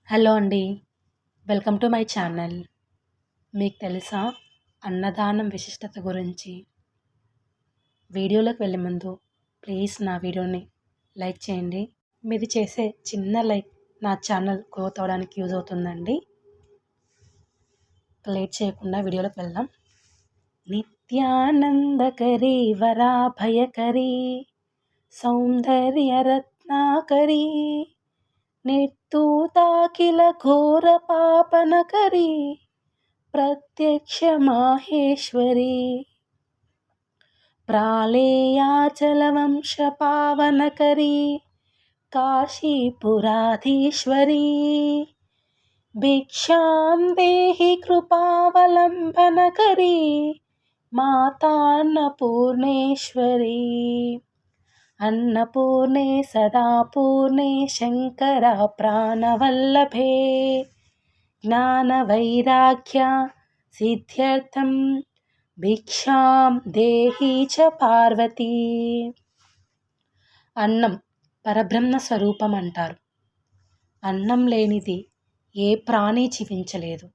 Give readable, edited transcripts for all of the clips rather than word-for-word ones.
Hello అండి. Welcome to my channel. మీకు తెలుసా అన్నదానం విశిష్టత గురించి? వీడియోలోకి వెళ్ళే ముందు ప్లీజ్ నా వీడియోని లైక్ చేయండి. మీది చేసే చిన్న లైక్ నా ఛానల్ గ్రోత్ అవ్వడానికి యూజ్ అవుతుందండి. లేట్ చేయకుండా వీడియోలోకి వెళ్దాం. నిత్యానందకరీ వరాభయకరీ సౌందర్యరత్నాకరీ నిర్ధూతాఖిల ఘోర పాపనకరీ ప్రత్యక్ష మాహేశ్వరీ ప్రాళేయాచల వంశ పావనకరీ కాశీపురాధీశ్వరీ భిక్షాం దేహి కృపావలంబనకరీ మాతాన్నపూర్ణేశ్వరీ అన్నపూర్ణే సదాపూర్ణే శంకర ప్రాణవల్లభే జ్ఞానవైరాగ్య సిద్ధ్యర్థం భిక్షాం దేహి చ పార్వతీ. అన్నం పరబ్రహ్మ స్వరూపం అంటారు. అన్నం లేనిది ఏ ప్రాణి జీవించలేదు.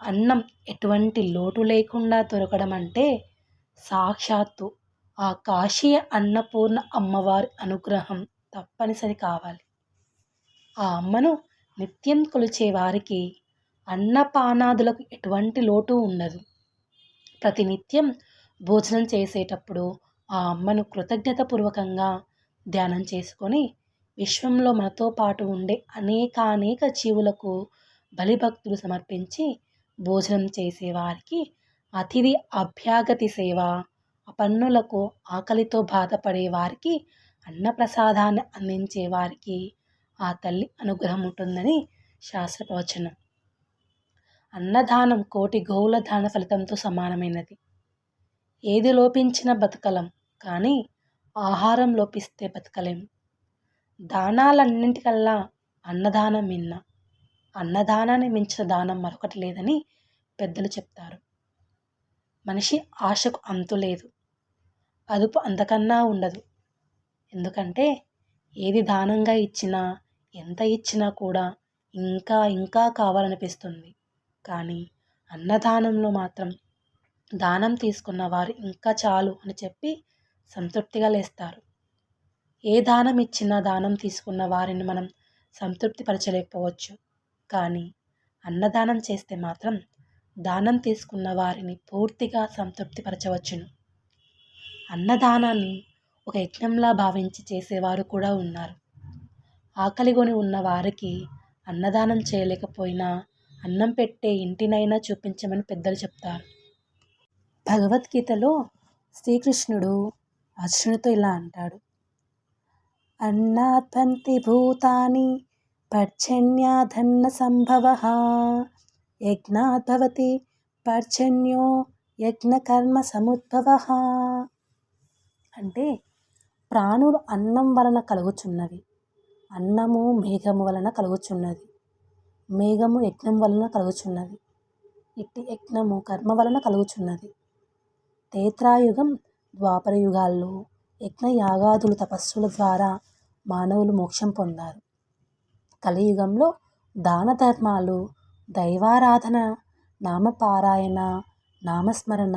అన్నం ఎటువంటి లోటు లేకుండా దొరకడం అంటే సాక్షాత్తు ఆ కాశీ అన్నపూర్ణ అమ్మవారి అనుగ్రహం తప్పనిసరి కావాలి. ఆ అమ్మను నిత్యం కొలిచే వారికి అన్నపానాదులకు ఎటువంటి లోటు ఉండదు. ప్రతినిత్యం భోజనం చేసేటప్పుడు ఆ అమ్మను కృతజ్ఞతపూర్వకంగా ధ్యానం చేసుకొని విశ్వంలో మనతో పాటు ఉండే అనేక జీవులకు బలిభక్తులు సమర్పించి భోజనం చేసేవారికి అతిథి అభ్యాగతి సేవ, అపన్నులకు ఆకలితో బాధపడే వారికి అన్నప్రసాదాన్ని అందించే వారికి ఆ తల్లి అనుగ్రహం ఉంటుందని శాస్త్ర ప్రవచనం. అన్నదానం కోటి గోవుల దాన ఫలితంతో సమానమైనది. ఏది లోపించినా బతకలం, కానీ ఆహారం లోపిస్తే బతకలేం. దానాలన్నింటికల్లా అన్నదానం మిన్న. అన్నదానాన్ని మించిన దానం మరొకటి లేదని పెద్దలు చెప్తారు. మనిషి ఆశకు అంతు లేదు, అదుపు అంతకన్నా ఉండదు. ఎందుకంటే ఏది దానంగా ఇచ్చినా, ఎంత ఇచ్చినా కూడా ఇంకా ఇంకా కావాలనిపిస్తుంది. కానీ అన్నదానంలో మాత్రం దానం తీసుకున్న వారు ఇంకా చాలు అని చెప్పి సంతృప్తిగా లేస్తారు. ఏ దానం ఇచ్చినా దానం తీసుకున్న వారిని మనం సంతృప్తి పరచలేకపోవచ్చు, కానీ అన్నదానం చేస్తే మాత్రం దానం తీసుకున్న వారిని పూర్తిగా సంతృప్తి పరచవచ్చును. అన్నదానాన్ని ఒక యజ్ఞంలా భావించి చేసేవారు కూడా ఉన్నారు. ఆకలిగొని ఉన్న వారికి అన్నదానం చేయలేకపోయినా అన్నం పెట్టే ఇంటినైనా చూపించమని పెద్దలు చెప్తారు. భగవద్గీతలో శ్రీకృష్ణుడు అర్జునుడితో ఇలా అంటాడు: అన్నాత్ పంతి భూతాని పర్జన్యాదన్న సంభవః యజ్ఞాత్ భవతి పర్జన్యో యజ్ఞకర్మ సముద్భవః. అంటే ప్రాణులు అన్నం వలన కలుగుచున్నవి, అన్నము మేఘము వలన కలుగుచున్నది, మేఘము యజ్ఞం వలన కలుగుచున్నది, ఇట్టి యజ్ఞము కర్మ వలన కలుగుచున్నది. త్రేతాయుగం, ద్వాపర యుగాల్లో యజ్ఞయాగాదులు తపస్సుల ద్వారా మానవులు మోక్షం పొందారు. కలియుగంలో దాన ధర్మాలు, దైవారాధన, నామపారాయణ, నామస్మరణ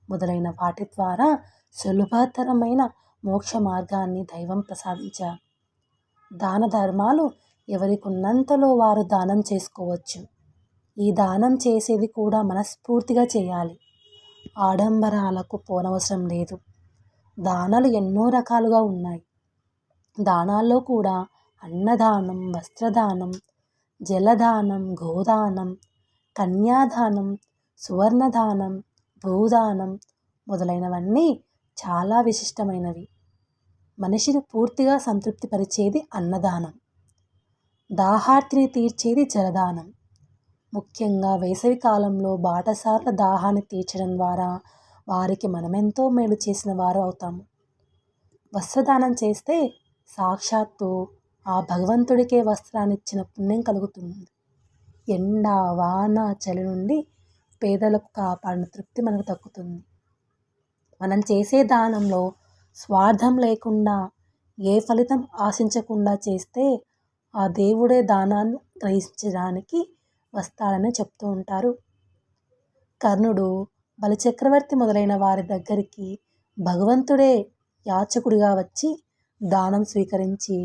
మొదలైన వాటి ద్వారా సులభతరమైన మోక్ష మార్గాన్ని దైవం ప్రసాదించారు. దాన ధర్మాలు ఎవరికున్నంతలో వారు దానం చేసుకోవచ్చు. ఈ దానం చేసేది కూడా మనస్ఫూర్తిగా చేయాలి. ఆడంబరాలకు పోనవసరం లేదు. దానాలు ఎన్నో రకాలుగా ఉన్నాయి. దానాల్లో కూడా అన్నదానం, వస్త్రదానం, జలదానం, గోదానం, కన్యాదానం, సువర్ణదానం, భూదానం మొదలైనవన్నీ చాలా విశిష్టమైనవి. మనిషిని పూర్తిగా సంతృప్తి పరిచేది అన్నదానం. దాహార్తిని తీర్చేది జలదానం. ముఖ్యంగా వేసవి కాలంలో బాటసార్ల దాహాన్ని తీర్చడం ద్వారా వారికి మనమెంతో మేలు చేసిన వారు అవుతాము. వస్త్రదానం చేస్తే సాక్షాత్తు ఆ భగవంతుడికే వస్త్రాన్ని ఇచ్చిన పుణ్యం కలుగుతుంది. ఎండ, వాన, చలి నుండి పేదలకు కాపాడిన తృప్తి మనకు దక్కుతుంది. మనం చేసే దానంలో స్వార్థం లేకుండా, ఏ ఫలితం ఆశించకుండా చేస్తే ఆ దేవుడే దానాన్ని గ్రహించడానికి వస్తాడని చెప్తూ ఉంటారు. కర్ణుడు బలిచక్రవర్తి మొదలైన వారి దగ్గరికి భగవంతుడే యాచకుడిగా వచ్చి దానం స్వీకరించి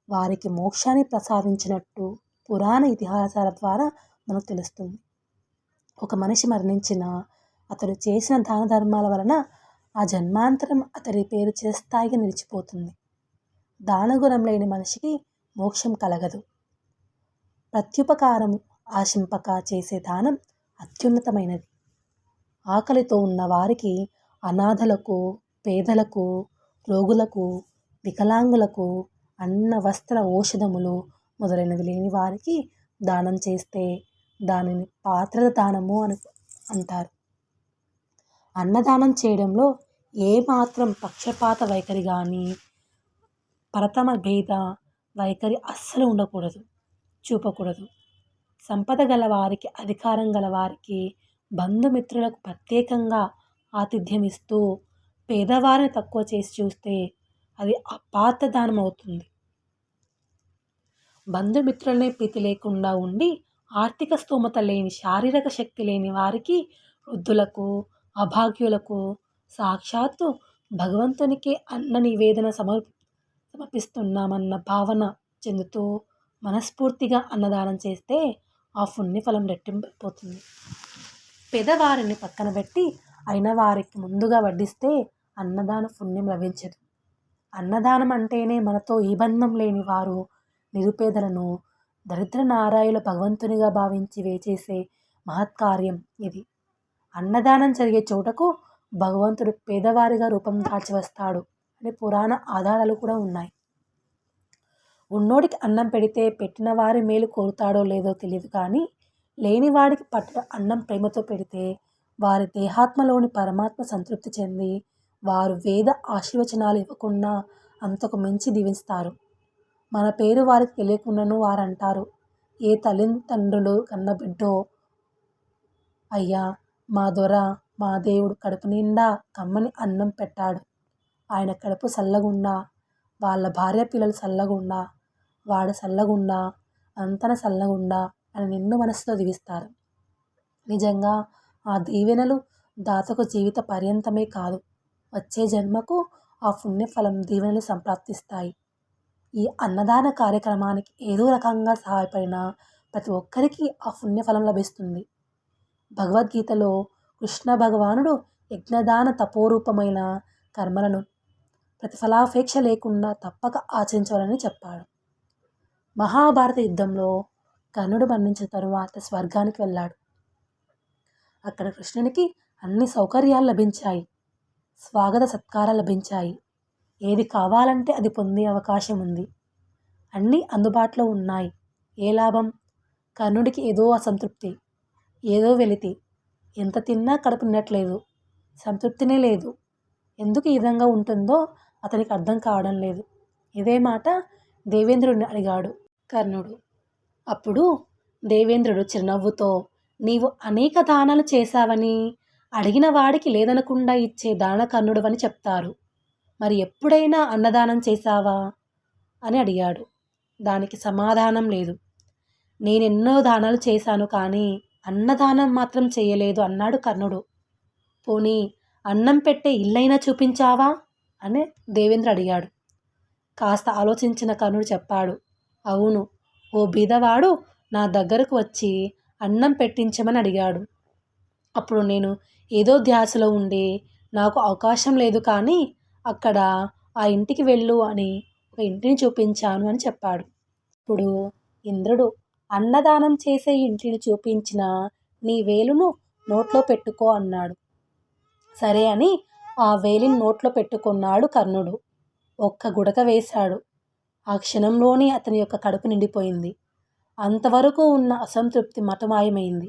వారికి మోక్షాన్ని ప్రసాదించినట్టు పురాణ ఇతిహాసాల ద్వారా మనకు తెలుస్తుంది. ఒక మనిషి మరణించిన అతడు చేసిన దాన ధర్మాల వలన ఆ జన్మాంతరం అతడి పేరు చిరస్థాయిగా నిలిచిపోతుంది. దానగుణం లేని మనిషికి మోక్షం కలగదు. ప్రత్యుపకారం ఆశింపక చేసే దానం అత్యున్నతమైనది. ఆకలితో ఉన్న వారికి, అనాథలకు, పేదలకు, రోగులకు, వికలాంగులకు అన్న వస్త్ర ఔషధములు మొదలైనవి లేని వారికి దానం చేస్తే దానిని పాత్రల దానము అని అంటారు. అన్నదానం చేయడంలో ఏమాత్రం పక్షపాత వైఖరి కానీ పరతమ భేద వైఖరి అస్సలు ఉండకూడదు, చూపకూడదు. సంపద గలవారికి, అధికారం గలవారికి, బంధుమిత్రులకు ప్రత్యేకంగా ఆతిథ్యం ఇస్తూ పేదవారిని తక్కువ చేసి చూస్తే అది అపార్థ దానం అవుతుంది. బంధుమిత్రులనే ప్రీతి లేకుండా ఉండి ఆర్థిక స్తోమత లేని, శారీరక శక్తి లేని వారికి, వృద్ధులకు, అభాగ్యులకు సాక్షాత్తు భగవంతునికే అన్న నివేదన సమర్పిస్తున్నామన్న భావన చెందుతూ మనస్ఫూర్తిగా అన్నదానం చేస్తే ఆ పుణ్యఫలం రెట్టింపైపోతుంది. పేదవారిని పక్కన పెట్టి అయిన వారికి ముందుగా వడ్డిస్తే అన్నదాన పుణ్యం లభించదు. అన్నదానం అంటేనే మనతో ఈ బంధం లేని వారు, నిరుపేదలను, దరిద్ర నారాయుల భగవంతునిగా భావించి వేచేసే మహత్కార్యం ఇది. అన్నదానం జరిగే చోటకు భగవంతుడు పేదవారిగా రూపం దాల్చి వస్తాడు అనే పురాణ ఆధారాలు కూడా ఉన్నాయి. ఉన్నోడికి అన్నం పెడితే పెట్టిన వారి మేలు కోరుతాడో లేదో తెలియదు కానీ, లేనివాడికి పట్టిన అన్నం ప్రేమతో పెడితే వారి దేహాత్మలోని పరమాత్మ సంతృప్తి చెంది వారు వేద ఆశీర్వచనాలు ఇవ్వకుండా అంతకు మించి దీవిస్తారు. మన పేరు వారికి తెలియకుండాను వారంటారు, ఏ తల్లిదండ్రులు కన్న బిడ్డో అయ్యా, మా దొర, మా దేవుడు కడుపు నిండా కమ్మని అన్నం పెట్టాడు, ఆయన కడుపు సల్లగుండా, వాళ్ళ భార్య పిల్లలు సల్లగుండా, వాడు సల్లగుండా, అంతన సల్లగుండా అని నిన్ను మనసుతో దీవిస్తారు. నిజంగా ఆ దీవెనలు దాతకు జీవిత పర్యంతమే కాదు, వచ్చే జన్మకు ఆ పుణ్యఫలం దీవెనలు సంప్రాప్తిస్తాయి. ఈ అన్నదాన కార్యక్రమానికి ఏదో రకంగా సహాయపడిన ప్రతి ఒక్కరికి ఆ పుణ్యఫలం లభిస్తుంది. భగవద్గీతలో కృష్ణ భగవానుడు యజ్ఞదాన తపోరూపమైన కర్మలను ప్రతిఫలాపేక్ష లేకుండా తప్పక ఆచరించాలని చెప్పాడు. మహాభారత యుద్ధంలో కర్ణుడు మరణించిన తరువాత స్వర్గానికి వెళ్ళాడు. అక్కడ కృష్ణునికి అన్ని సౌకర్యాలు లభించాయి, స్వాగత సత్కారాలు లభించాయి. ఏది కావాలంటే అది పొందే అవకాశం ఉంది. అన్నీ అందుబాటులో ఉన్నాయి. ఏ లాభం? కర్ణుడికి ఏదో అసంతృప్తి, ఏదో వెలితి. ఎంత తిన్నా కడుపు నిండట్లేదు, సంతృప్తినే లేదు. ఎందుకు ఈ విధంగా ఉంటుందో అతనికి అర్థం కావడం లేదు. ఇదే మాట దేవేంద్రుడిని అడిగాడు కర్ణుడు. అప్పుడు దేవేంద్రుడు చిరునవ్వుతో, నీవు అనేక దానాలు చేశావని, అడిగిన వాడికి లేదనకుండా ఇచ్చే దాన కర్ణుడు అని చెప్తారు. మరి ఎప్పుడైనా అన్నదానం చేశావా అని అడిగాడు. దానికి సమాధానం లేదు. నేనెన్నో దానాలు చేశాను కానీ అన్నదానం మాత్రం చేయలేదు అన్నాడు కర్ణుడు. పోనీ అన్నం పెట్టే ఇల్లైనా చూపించావా అని దేవేంద్ర అడిగాడు. కాస్త ఆలోచించిన కర్ణుడు చెప్పాడు, అవును, ఓ బీదవాడు నా దగ్గరకు వచ్చి అన్నం పెట్టించమని అడిగాడు. అప్పుడు నేను ఏదో ధ్యాసలో ఉండి నాకు అవకాశం లేదు కానీ అక్కడ ఆ ఇంటికి వెళ్ళు అని ఒక ఇంటిని చూపించాను అని చెప్పాడు. ఇప్పుడు ఇంద్రుడు, అన్నదానం చేసే ఇంటిని చూపించిన నీ వేలును నోట్లో పెట్టుకో అన్నాడు. సరే అని ఆ వేలిని నోట్లో పెట్టుకున్నాడు కర్ణుడు. ఒక్క గుడక వేశాడు. ఆ క్షణంలోనే అతని యొక్క కడుపు నిండిపోయింది. అంతవరకు ఉన్న అసంతృప్తి మతమాయమైంది.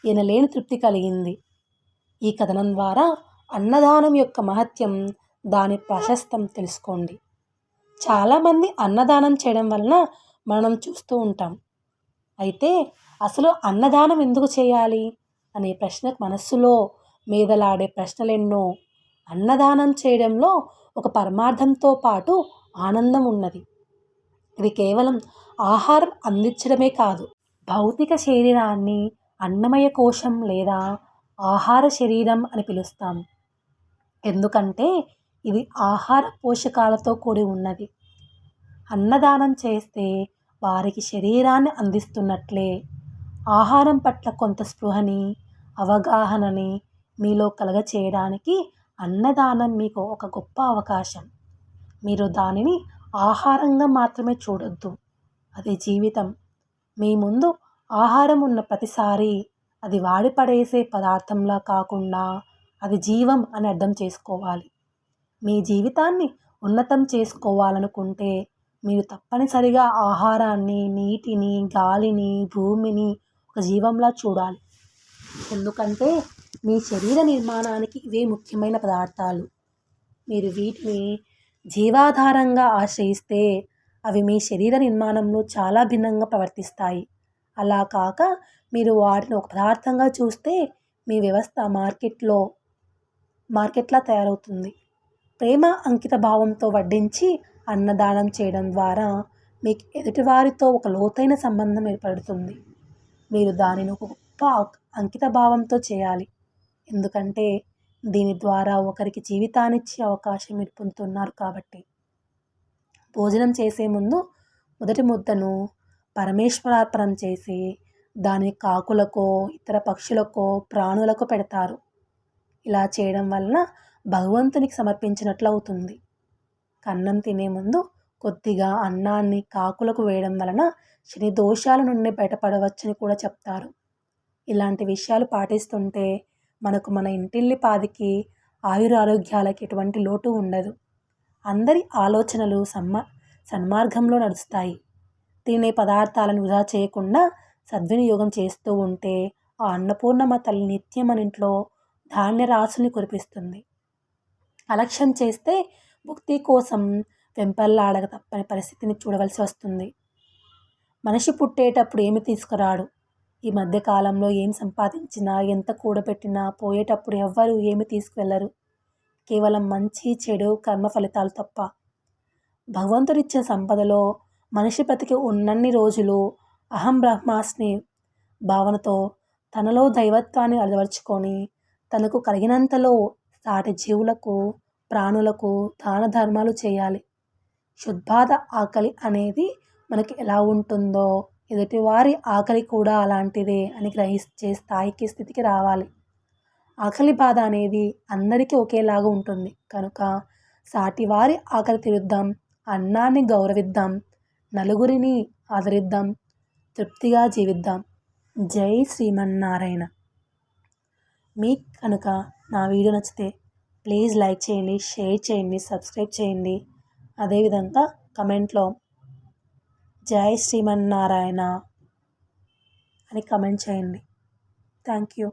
ఎనలేని తృప్తి కలిగింది. ఈ కథనం ద్వారా అన్నదానం యొక్క మహత్యం, దాని ప్రశస్తం తెలుసుకోండి. చాలామంది అన్నదానం చేయడం వలన మనం చూస్తూ ఉంటాం. అయితే అసలు అన్నదానం ఎందుకు చేయాలి అనే ప్రశ్నకు మనస్సులో మీదలాడే ప్రశ్నలెన్నో. అన్నదానం చేయడంలో ఒక పరమార్థంతో పాటు ఆనందం ఉన్నది. ఇది కేవలం ఆహారం అందించడమే కాదు, భౌతిక శరీరాన్ని అన్నమయ కోశం లేదా ఆహార శరీరం అని పిలుస్తాం. ఎందుకంటే ఇది ఆహార పోషకాలతో కూడి ఉన్నది. అన్నదానం చేస్తే వారికి శరీరాన్ని అందిస్తున్నట్లే ఆహారం పట్ల కొంత స్పృహని, అవగాహనని మీలో కలగచేయడానికి అన్నదానం మీకు ఒక గొప్ప అవకాశం. మీరు దానిని ఆహారంగా మాత్రమే చూడొద్దు. అది జీవితం. మీ ముందు ఆహారం ఉన్న ప్రతిసారి అది వాడి పడేసే పదార్థంలా కాకుండా అది జీవం అని అర్థం చేసుకోవాలి. మీ జీవితాన్ని ఉన్నతం చేసుకోవాలనుకుంటే మీరు తప్పనిసరిగా ఆహారాన్ని, నీటిని, గాలిని, భూమిని ఒక జీవంలా చూడాలి. ఎందుకంటే మీ శరీర నిర్మాణానికి ఇవే ముఖ్యమైన పదార్థాలు. మీరు వీటిని జీవాధారంగా ఆశ్రయిస్తే అవి మీ శరీర నిర్మాణంలో చాలా భిన్నంగా ప్రవర్తిస్తాయి. అలా కాక మీరు వాటిని ఒక పదార్థంగా చూస్తే మీ వ్యవస్థ మార్కెట్లా తయారవుతుంది. ప్రేమ అంకిత భావంతో వడ్డించి అన్నదానం చేయడం ద్వారా మీకు ఎదుటివారితో ఒక లోతైన సంబంధం ఏర్పడుతుంది. మీరు దానిని ఒక గొప్ప అంకిత భావంతో చేయాలి. ఎందుకంటే దీని ద్వారా ఒకరికి జీవితాన్నిచ్చే అవకాశం మీరు పొందుతున్నారు కాబట్టి. భోజనం చేసే ముందు మొదటి ముద్దను పరమేశ్వరార్పణం చేసి దాన్ని కాకులకో, ఇతర పక్షులకో, ప్రాణులకు పెడతారు. ఇలా చేయడం వలన భగవంతునికి సమర్పించినట్లు అవుతుంది. అన్నం తినే ముందు కొద్దిగా అన్నాన్ని కాకులకు వేయడం వలన శని దోషాల నుండి బయటపడవచ్చని కూడా చెప్తారు. ఇలాంటి విషయాలు పాటిస్తుంటే మనకు మన ఇంటిల్లిపాదికి ఆయురారోగ్యాలకి ఎటువంటి లోటు ఉండదు. అందరి ఆలోచనలు సన్మార్గంలో నడుస్తాయి. తినే పదార్థాలను వృధా చేయకుండా సద్వినియోగం చేస్తూ ఉంటే ఆ అన్నపూర్ణమ్మ తల్లి నిత్యం మన ఇంట్లో ధాన్య రాశుల్ని కురిపిస్తుంది. అలక్ష్యం చేస్తే భుక్తి కోసం వెంపర్లాడక తప్పని పరిస్థితిని చూడవలసి వస్తుంది. మనిషి పుట్టేటప్పుడు ఏమి తీసుకురాడు. ఈ మధ్యకాలంలో ఏం సంపాదించినా, ఎంత కూడబెట్టినా పోయేటప్పుడు ఎవ్వరూ ఏమి తీసుకువెళ్ళరు. కేవలం మంచి, చెడు, కర్మ ఫలితాలు తప్ప. భగవంతుడిచ్చిన సంపదలో మనిషి బ్రతికి ఉన్నన్ని రోజులు అహం బ్రహ్మాస్మి భావనతో తనలో దైవత్వాన్ని అలవర్చుకొని తనకు కలిగినంతలో సాటి జీవులకు, ప్రాణులకు దాన ధర్మాలు చేయాలి. శుద్ధాద ఆకలి అనేది మనకి ఎలా ఉంటుందో ఎదుటివారి ఆకలి కూడా అలాంటిదే అని గ్రహించే స్థితికి రావాలి. ఆకలి బాధ అనేది అందరికీ ఒకేలాగా ఉంటుంది కనుక సాటివారి ఆకలి తీరుద్దాం, అన్నాన్ని గౌరవిద్దాం, నలుగురిని ఆదరిద్దాం, తృప్తిగా జీవిద్దాం. జై శ్రీమన్నారాయణ. మీకు కనుక నా వీడియో నచ్చితే ప్లీజ్ లైక్ చేయండి, షేర్ చేయండి, సబ్స్క్రైబ్ చేయండి. అదేవిధంగా కమెంట్లో జై శ్రీమన్నారాయణ అని కమెంట్ చేయండి. Thank you.